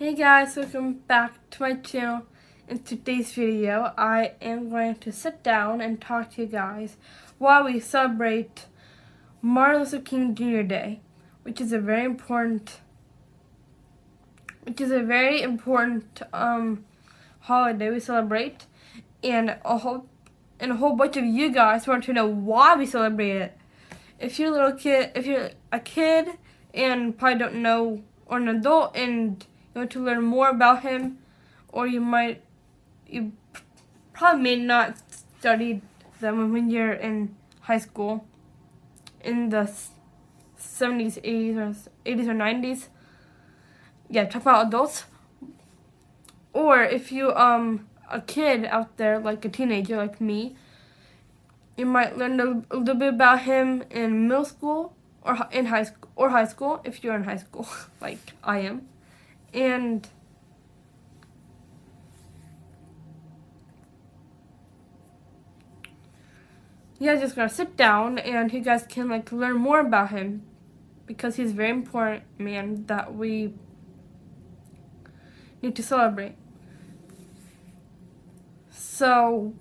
Hey guys, welcome back to my channel. In today's video, I am going to sit down and talk to you guys while we celebrate Martin Luther King Jr. Day, which is a very important holiday we celebrate, and a whole bunch of you guys want to know why we celebrate it. If you're a kid and probably don't know, or an adult and you want to learn more about him, or you probably may not study them when you're in high school in the 70s, 80s or 90s. Yeah, talk about adults. Or if you a kid out there, like a teenager like me, you might learn a little bit about him in middle school or in high school if you're in high school like I am. And you guys just gotta sit down and you guys can learn more about him, because he's a very important man that we need to celebrate. So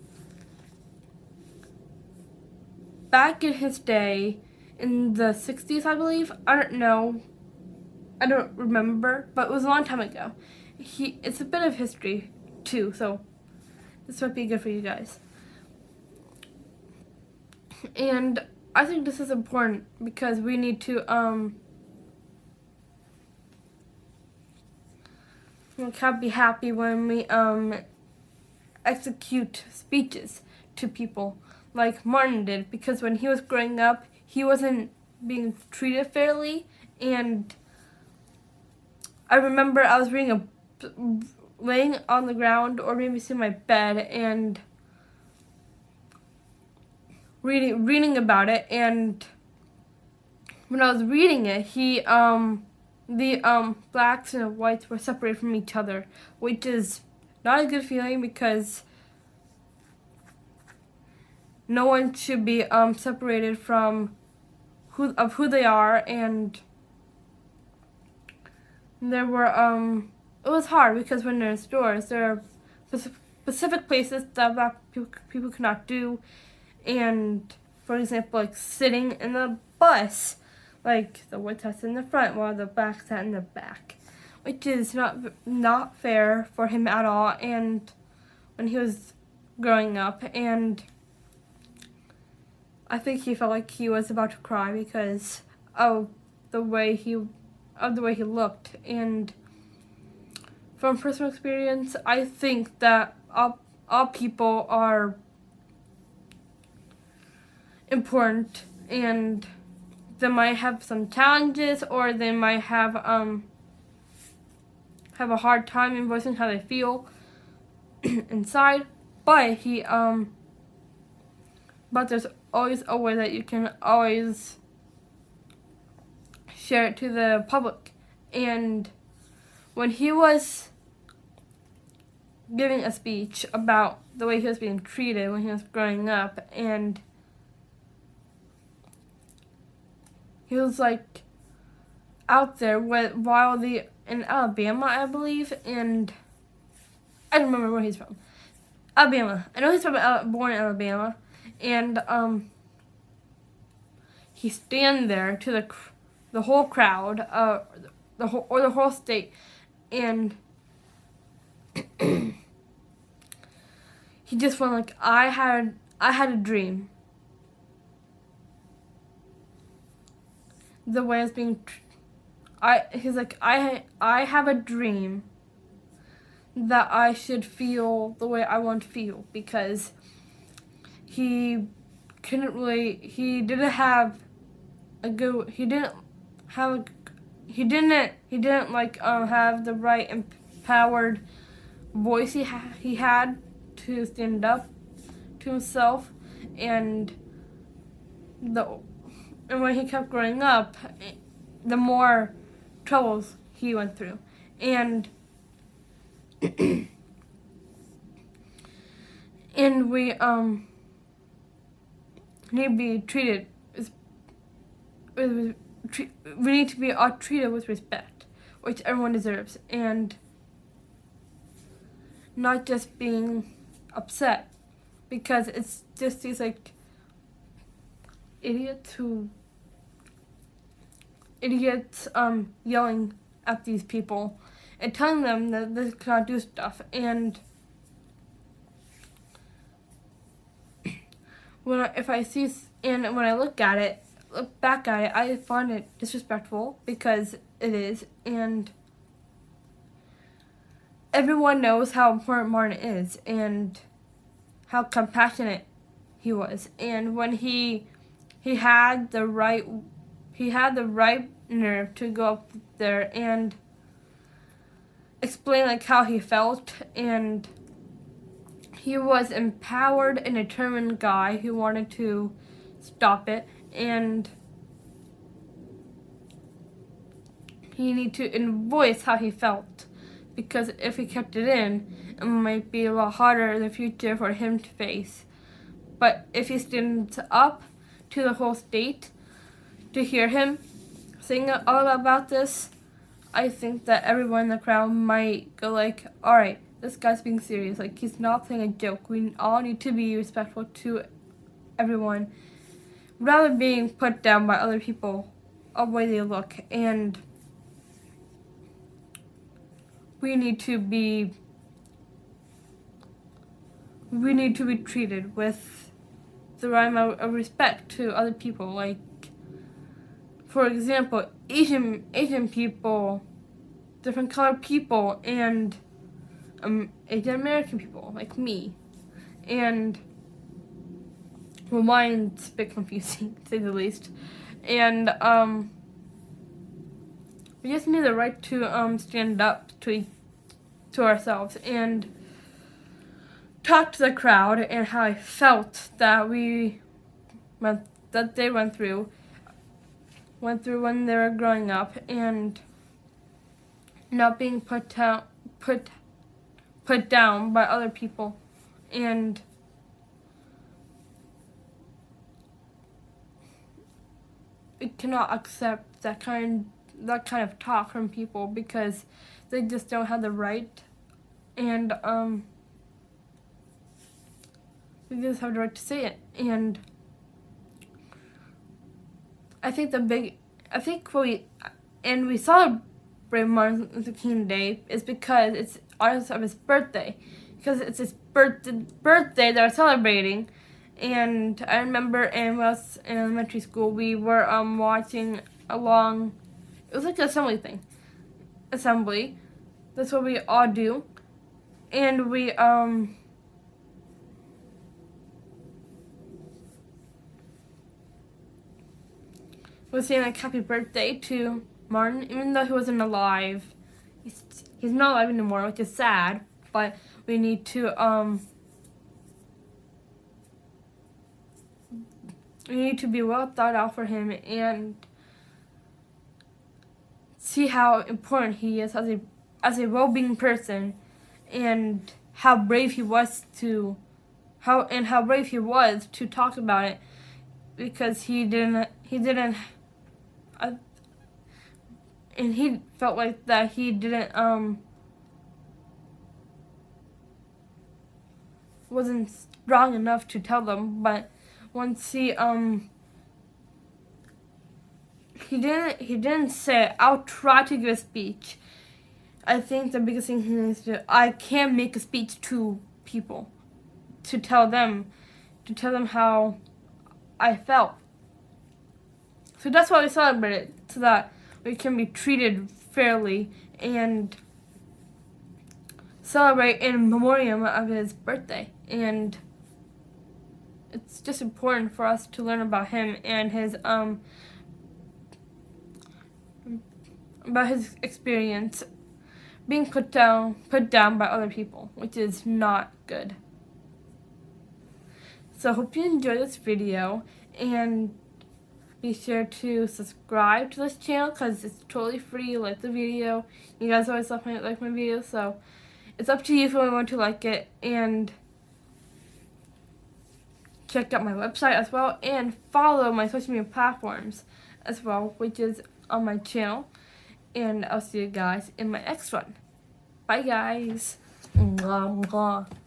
back in his day, in the 60s, I believe, I don't remember, but it was a long time ago. It's a bit of history too, so this might be good for you guys. And I think this is important because we need to be happy when we execute speeches to people like Martin did, because when he was growing up, he wasn't being treated fairly. And I remember I was laying on the ground or maybe in my bed and reading about it, and when I was reading it, the blacks and whites were separated from each other, which is not a good feeling, because no one should be separated from who they are. And there were it was hard because when they're in stores, there are specific places that black people cannot do. And for example, like sitting in the bus, like the white sat in the front while the black sat in the back, which is not fair for him at all. And when he was growing up, and I think he felt like he was about to cry because of the way he looked. And from personal experience, I think that all people are important, and they might have some challenges, or they might have a hard time in voicing how they feel inside. But there's always a way that you can always share it to the public. And when he was giving a speech about the way he was being treated when he was growing up, and he was out there in Alabama, I believe, and I don't remember where he's from. Alabama. I know he's born in Alabama, and he stand there to the whole crowd, the whole state, and he just went I had a dream. The way it's being, he's like, I have a dream that I should feel the way I want to feel, because he didn't have the right empowered voice he had to stand up to himself. And when he kept growing up, the more troubles he went through. And we need to be treated we need to be treated with respect, which everyone deserves. And not just being upset, because it's just these like idiots yelling at these people and telling them that they cannot do stuff. And when I look back at it, I find it disrespectful, because it is. And everyone knows how important Martin is and how compassionate he was. And when he had the right nerve to go up there and explain like how he felt, and he was empowered and determined guy who wanted to stop it, and he needed to voice how he felt, because if he kept it in, it might be a lot harder in the future for him to face. But if he stands up to the whole state to hear him sing all about this, I think that everyone in the crowd might go like, alright, this guy's being serious. Like, he's not playing a joke. We all need to be respectful to everyone, rather than being put down by other people of the way they look. And we need to be treated with the right amount of respect to other people. Like, for example, Asian people, different colored people, and Asian American people like me. And well, mine's a bit confusing to say the least. And we just need the right to stand up to ourselves and talk to the crowd, and how I felt that they went through when they were growing up, and not being put down by other people. And we cannot accept that kind of talk from people, because they just don't have the right, and they just have the right to say it. And I think we celebrate Martin Luther King Day is because it's honest of his birthday, because it's his birthday that we're celebrating. And I remember when I was in elementary school, we were watching along. It was like an assembly. That's what we all do, and we was saying like happy birthday to Martin, even though he wasn't alive. He's not alive anymore, which is sad. But we need to be well thought out for him, and see how important he is as a well-being person, and how brave he was to talk about it, because he didn't and he felt like that he didn't wasn't strong enough to tell them. But once he didn't say, I'll try to give a speech. I think the biggest thing he needs to do, I can make a speech to people, to tell them how I felt. So that's why we celebrate it, so that we can be treated fairly and celebrate in memoriam of his birthday. And it's just important for us to learn about him and his experience being put down by other people, which is not good. So I hope you enjoyed this video, and be sure to subscribe to this channel, because it's totally free. Like the video. You guys always like my videos, so it's up to you if you want to like it. And check out my website as well, and follow my social media platforms as well, which is on my channel. And I'll see you guys in my next one. Bye, guys. Mwah, mwah.